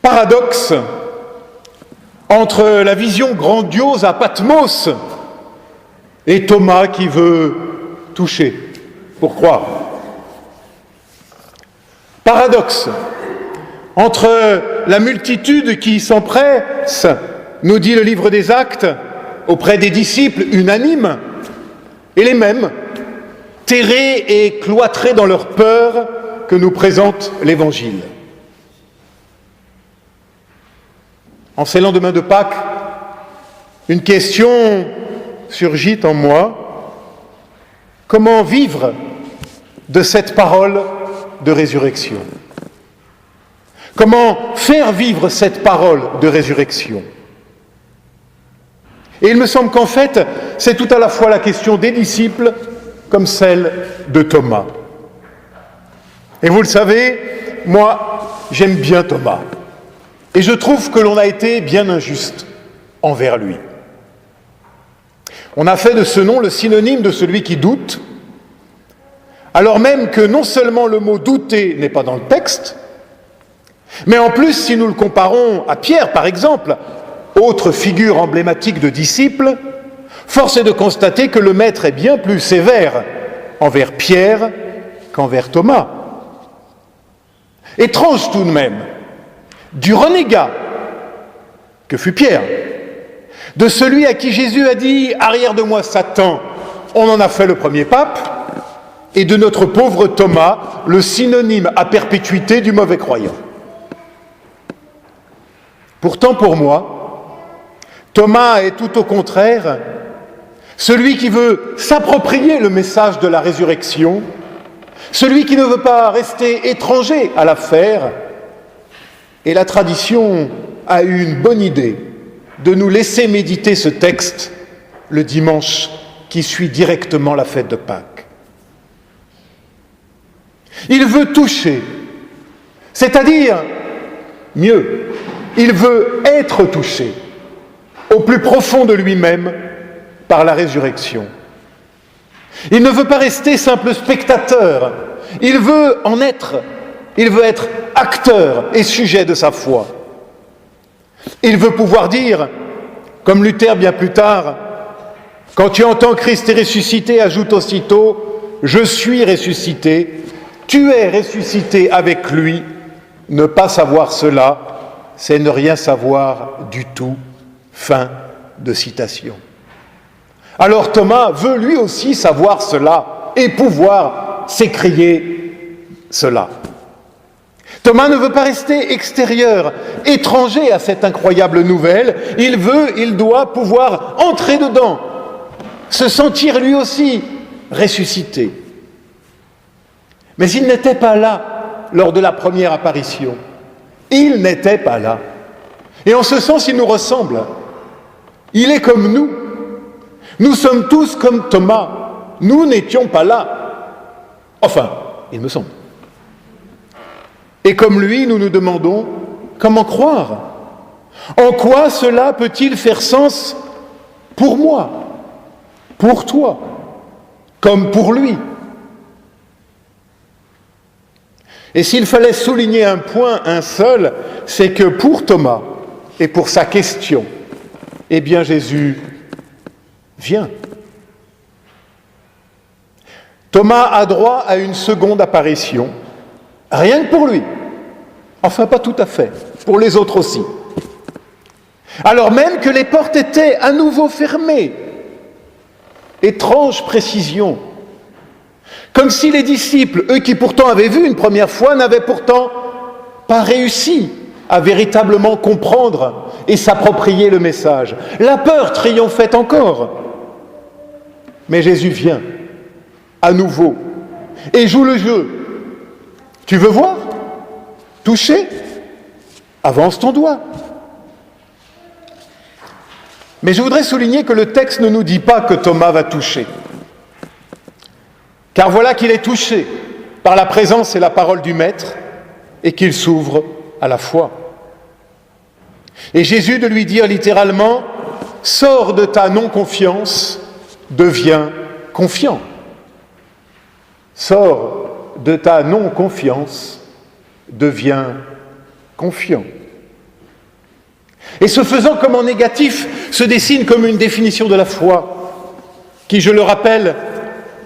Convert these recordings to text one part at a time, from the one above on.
Paradoxe entre la vision grandiose à Patmos et Thomas qui veut toucher pour croire. Paradoxe entre la multitude qui s'empresse, nous dit le livre des Actes, auprès des disciples unanimes, et les mêmes, terrés et cloîtrés dans leur peur que nous présente l'Évangile. En ces lendemains de Pâques, une question surgit en moi. Comment vivre de cette parole de résurrection? Comment faire vivre cette parole de résurrection? Et il me semble qu'en fait, c'est tout à la fois la question des disciples comme celle de Thomas. Et vous le savez, moi, j'aime bien Thomas. Et je trouve que l'on a été bien injuste envers lui. On a fait de ce nom le synonyme de celui qui doute, alors même que non seulement le mot « douter » n'est pas dans le texte, mais en plus, si nous le comparons à Pierre, par exemple, autre figure emblématique de disciple, force est de constater que le maître est bien plus sévère envers Pierre qu'envers Thomas. Étrange tout de même, du renégat que fut Pierre, de celui à qui Jésus a dit « Arrière de moi, Satan », on en a fait le premier pape, et de notre pauvre Thomas, le synonyme à perpétuité du mauvais croyant. Pourtant, pour moi, Thomas est tout au contraire celui qui veut s'approprier le message de la résurrection, celui qui ne veut pas rester étranger à l'affaire. Et la tradition a eu une bonne idée de nous laisser méditer ce texte le dimanche qui suit directement la fête de Pâques. Il veut toucher, c'est-à-dire, mieux, il veut être touché au plus profond de lui-même par la résurrection. Il ne veut pas rester simple spectateur, il veut en être, il veut être acteur et sujet de sa foi. Il veut pouvoir dire, comme Luther bien plus tard, « Quand tu entends Christ est ressuscité, ajoute aussitôt, je suis ressuscité, tu es ressuscité avec lui, ne pas savoir cela, c'est ne rien savoir du tout. » Fin de citation. Alors Thomas veut lui aussi savoir cela et pouvoir s'écrier cela. Thomas ne veut pas rester extérieur, étranger à cette incroyable nouvelle. Il doit pouvoir entrer dedans, se sentir lui aussi ressuscité. Mais il n'était pas là lors de la première apparition. Il n'était pas là. Et en ce sens, il nous ressemble. Il est comme nous. Nous sommes tous comme Thomas. Nous n'étions pas là. Enfin, il me semble. Et comme lui, nous nous demandons comment croire. En quoi cela peut-il faire sens pour moi, pour toi, comme pour lui? Et s'il fallait souligner un point, un seul, c'est que pour Thomas et pour sa question, eh bien Jésus vient. Thomas a droit à une seconde apparition, rien que pour lui. Enfin, pas tout à fait, pour les autres aussi. Alors même que les portes étaient à nouveau fermées. Étrange précision. Comme si les disciples, eux qui pourtant avaient vu une première fois, n'avaient pourtant pas réussi à véritablement comprendre et s'approprier le message. La peur triomphait encore. Mais Jésus vient, à nouveau, et joue le jeu. Tu veux voir? Toucher? Avance ton doigt. Mais je voudrais souligner que le texte ne nous dit pas que Thomas va toucher. Car voilà qu'il est touché par la présence et la parole du Maître et qu'il s'ouvre à la foi. Et Jésus de lui dire littéralement « Sors de ta non-confiance, deviens confiant. » Sors de ta non-confiance, deviens confiant. Et ce faisant comme en négatif se dessine comme une définition de la foi, qui, je le rappelle,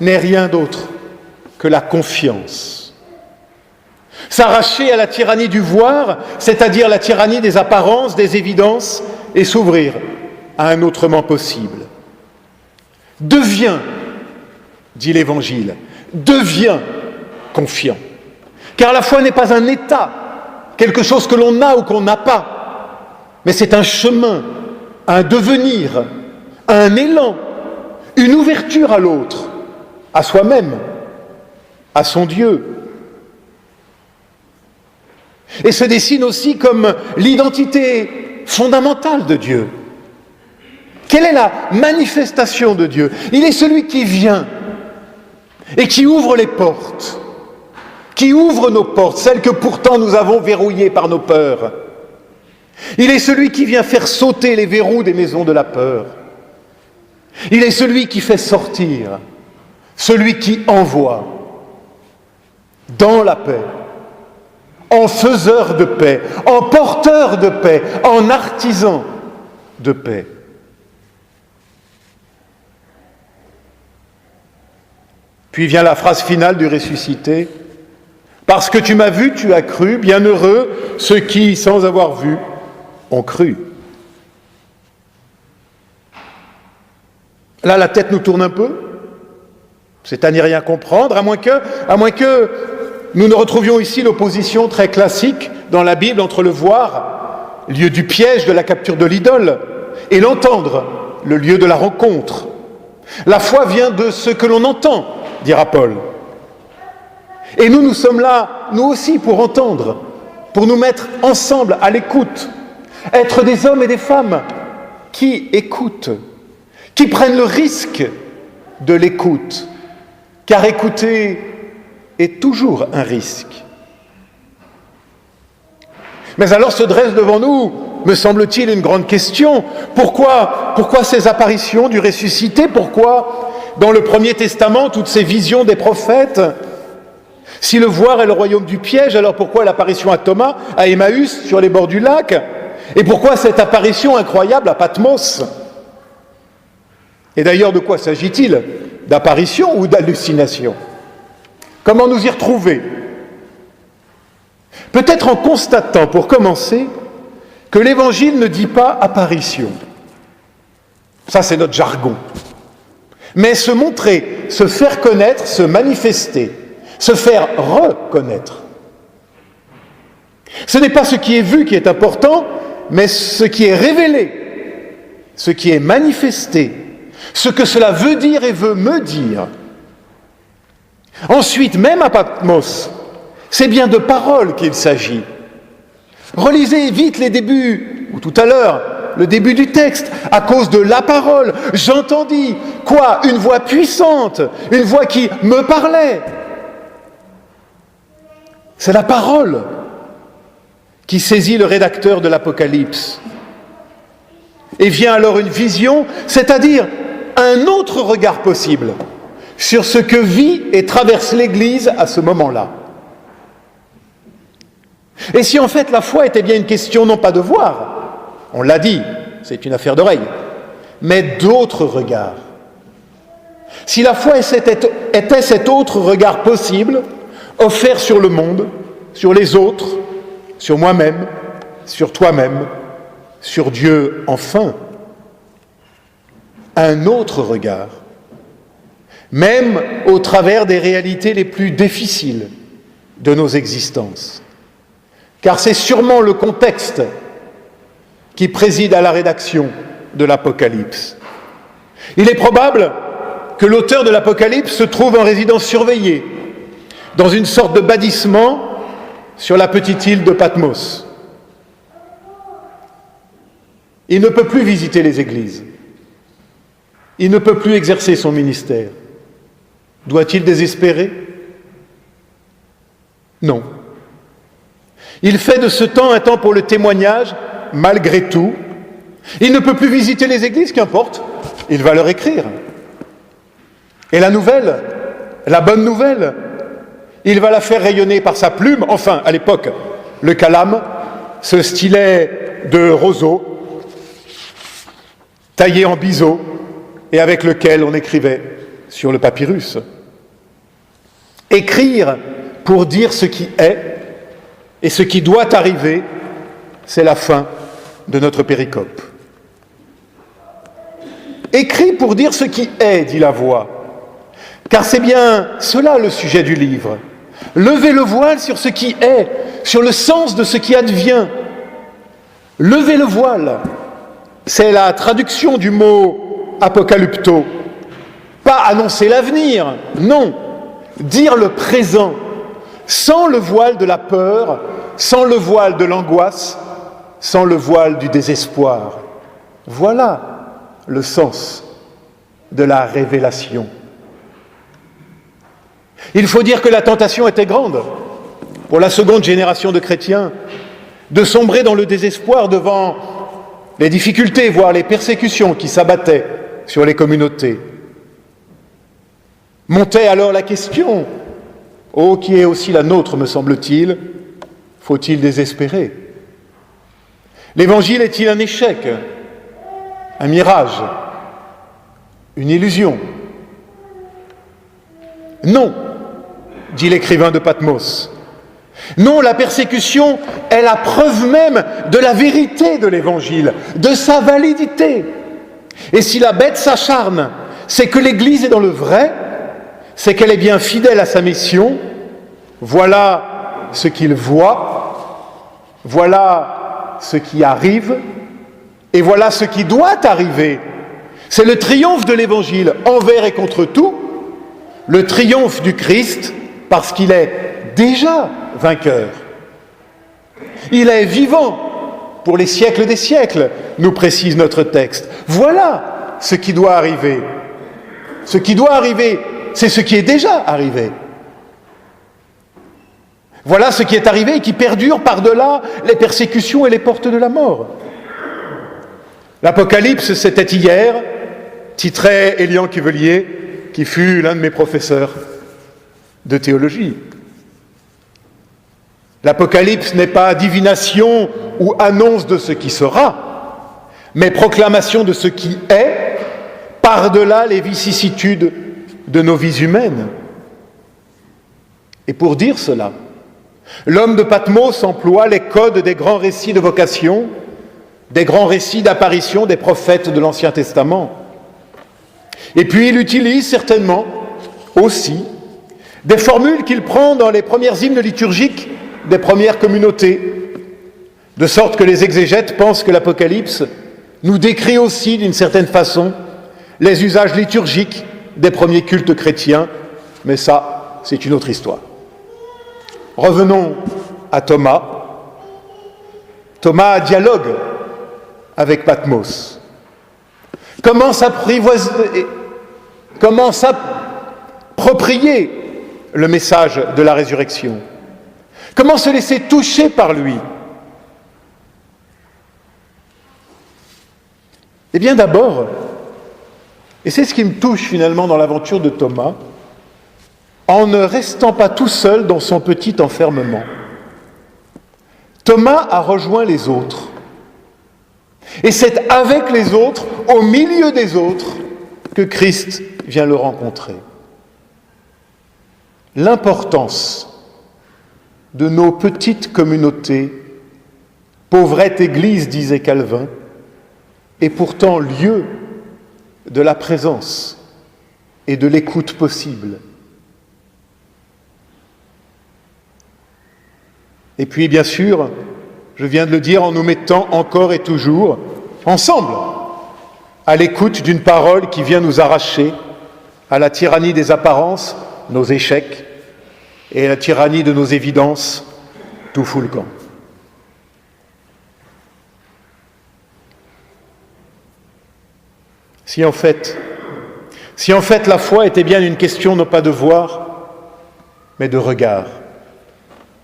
n'est rien d'autre que la confiance. S'arracher à la tyrannie du voir, c'est-à-dire la tyrannie des apparences, des évidences, et s'ouvrir à un autrement possible. Deviens, dit l'Évangile, deviens confiant. Car la foi n'est pas un état, quelque chose que l'on a ou qu'on n'a pas, mais c'est un chemin, un devenir, un élan, une ouverture à l'autre, à soi-même, à son Dieu. Et se dessine aussi comme l'identité fondamentale de Dieu. Quelle est la manifestation de Dieu? Il est celui qui vient et qui ouvre les portes, qui ouvre nos portes, celles que pourtant nous avons verrouillées par nos peurs. Il est celui qui vient faire sauter les verrous des maisons de la peur. Il est celui qui fait sortir, celui qui envoie dans la paix, en faiseur de paix, en porteur de paix, en artisan de paix. Puis vient la phrase finale du ressuscité. Parce que tu m'as vu, tu as cru, bienheureux ceux qui, sans avoir vu, ont cru. Là, la tête nous tourne un peu, c'est à n'y rien comprendre, à moins que nous ne retrouvions ici l'opposition très classique dans la Bible entre le voir, lieu du piège, de la capture de l'idole, et l'entendre, le lieu de la rencontre. La foi vient de ce que l'on entend, dira Paul. Et nous sommes là, nous aussi, pour entendre, pour nous mettre ensemble à l'écoute, être des hommes et des femmes qui écoutent, qui prennent le risque de l'écoute, car écouter est toujours un risque. Mais alors se dresse devant nous, me semble-t-il, une grande question. Pourquoi ces apparitions du ressuscité? Pourquoi, dans le Premier Testament, toutes ces visions des prophètes? Si le voir est le royaume du piège, alors pourquoi l'apparition à Thomas, à Emmaüs, sur les bords du lac? Et pourquoi cette apparition incroyable à Patmos? Et d'ailleurs, de quoi s'agit-il? D'apparition ou d'hallucination? Comment nous y retrouver? Peut-être en constatant, pour commencer, que l'Évangile ne dit pas apparition. Ça, c'est notre jargon. Mais se montrer, se faire connaître, se manifester, se faire reconnaître. Ce n'est pas ce qui est vu qui est important, mais ce qui est révélé, ce qui est manifesté, ce que cela veut dire et veut me dire. Ensuite, même à Patmos, c'est bien de paroles qu'il s'agit. Relisez vite les débuts, ou tout à l'heure, le début du texte, à cause de la parole. J'entendis, quoi? Une voix puissante, une voix qui me parlait. C'est la parole qui saisit le rédacteur de l'Apocalypse. Et vient alors une vision, c'est-à-dire un autre regard possible sur ce que vit et traverse l'Église à ce moment-là. Et si en fait la foi était bien une question non pas de voir, on l'a dit, c'est une affaire d'oreille, mais d'autres regards. Si la foi était cet autre regard possible, offert sur le monde, sur les autres, sur moi-même, sur toi-même, sur Dieu enfin, un autre regard, même au travers des réalités les plus difficiles de nos existences. Car c'est sûrement le contexte qui préside à la rédaction de l'Apocalypse. Il est probable que l'auteur de l'Apocalypse se trouve en résidence surveillée, dans une sorte de bâtissement sur la petite île de Patmos. Il ne peut plus visiter les églises. Il ne peut plus exercer son ministère. Doit-il désespérer? Non. Il fait de ce temps un temps pour le témoignage, malgré tout. Il ne peut plus visiter les églises, qu'importe, il va leur écrire. Et la nouvelle, la bonne nouvelle, il va la faire rayonner par sa plume, enfin, à l'époque, le calame, ce stylet de roseau taillé en biseau et avec lequel on écrivait sur le papyrus. Écrire pour dire ce qui est et ce qui doit arriver, c'est la fin de notre péricope. Écrit pour dire ce qui est, dit la voix, car c'est bien cela le sujet du livre. Levez le voile sur ce qui est, sur le sens de ce qui advient. Levez le voile, c'est la traduction du mot apocalypto. Pas annoncer l'avenir, non, dire le présent, sans le voile de la peur, sans le voile de l'angoisse, sans le voile du désespoir. Voilà le sens de la révélation. Il faut dire que la tentation était grande pour la seconde génération de chrétiens de sombrer dans le désespoir devant les difficultés, voire les persécutions qui s'abattaient sur les communautés. Montait alors la question, qui est aussi la nôtre, me semble-t-il, faut-il désespérer? L'Évangile est-il un échec, un mirage, une illusion? Non, dit l'écrivain de Patmos. Non, la persécution est la preuve même de la vérité de l'Évangile, de sa validité. Et si la bête s'acharne, c'est que l'Église est dans le vrai, c'est qu'elle est bien fidèle à sa mission. Voilà ce qu'il voit, voilà ce qui arrive, et voilà ce qui doit arriver. C'est le triomphe de l'Évangile envers et contre tout, le triomphe du Christ parce qu'il est déjà vainqueur. Il est vivant pour les siècles des siècles, nous précise notre texte. Voilà ce qui doit arriver. Ce qui doit arriver, c'est ce qui est déjà arrivé. Voilà ce qui est arrivé et qui perdure par-delà les persécutions et les portes de la mort. L'Apocalypse, c'était hier, titrait Élian Cuvelier, qui fut l'un de mes professeurs de théologie. L'Apocalypse n'est pas divination ou annonce de ce qui sera, mais proclamation de ce qui est, par-delà les vicissitudes de nos vies humaines. Et pour dire cela, l'homme de Patmos emploie les codes des grands récits de vocation, des grands récits d'apparition des prophètes de l'Ancien Testament. Et puis il utilise certainement aussi des formules qu'il prend dans les premières hymnes liturgiques des premières communautés, de sorte que les exégètes pensent que l'Apocalypse nous décrit aussi d'une certaine façon les usages liturgiques des premiers cultes chrétiens, mais ça, c'est une autre histoire. Revenons à Thomas. Thomas dialogue avec Patmos. Comment s'approprier le message de la résurrection? Comment se laisser toucher par lui? Eh bien d'abord, et c'est ce qui me touche finalement dans l'aventure de Thomas, en ne restant pas tout seul dans son petit enfermement. Thomas a rejoint les autres. Et c'est avec les autres, au milieu des autres, que Christ vient le rencontrer. L'importance de nos petites communautés, pauvrette Église, disait Calvin, est pourtant lieu de la présence et de l'écoute possible. Et puis, bien sûr, je viens de le dire en nous mettant encore et toujours ensemble à l'écoute d'une parole qui vient nous arracher à la tyrannie des apparences, nos échecs, et à la tyrannie de nos évidences, tout fout le camp. Si en fait la foi était bien une question non pas de voir, mais de regard,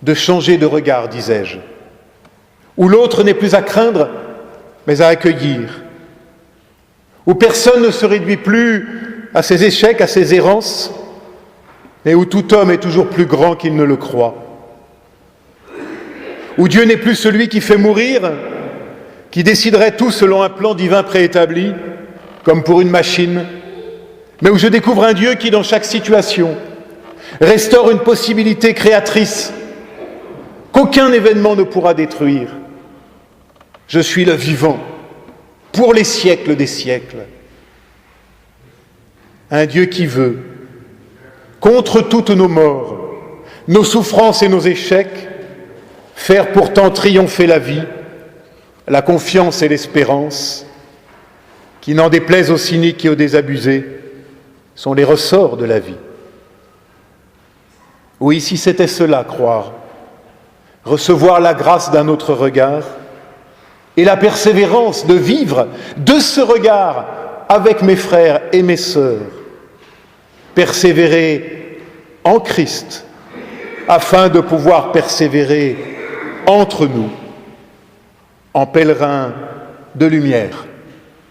de changer de regard, disais-je, où l'autre n'est plus à craindre, mais à accueillir, où personne ne se réduit plus à ses échecs, à ses errances, mais où tout homme est toujours plus grand qu'il ne le croit, où Dieu n'est plus celui qui fait mourir, qui déciderait tout selon un plan divin préétabli, comme pour une machine, mais où je découvre un Dieu qui, dans chaque situation, restaure une possibilité créatrice qu'aucun événement ne pourra détruire. Je suis le vivant pour les siècles des siècles. Un Dieu qui veut, contre toutes nos morts, nos souffrances et nos échecs, faire pourtant triompher la vie, la confiance et l'espérance, qui, n'en déplaise aux cyniques et aux désabusés, sont les ressorts de la vie. Oui, si c'était cela, croire, recevoir la grâce d'un autre regard et la persévérance de vivre de ce regard avec mes frères et mes sœurs, persévérer en Christ afin de pouvoir persévérer entre nous en pèlerins de lumière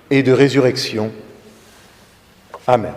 et de résurrection. Amen.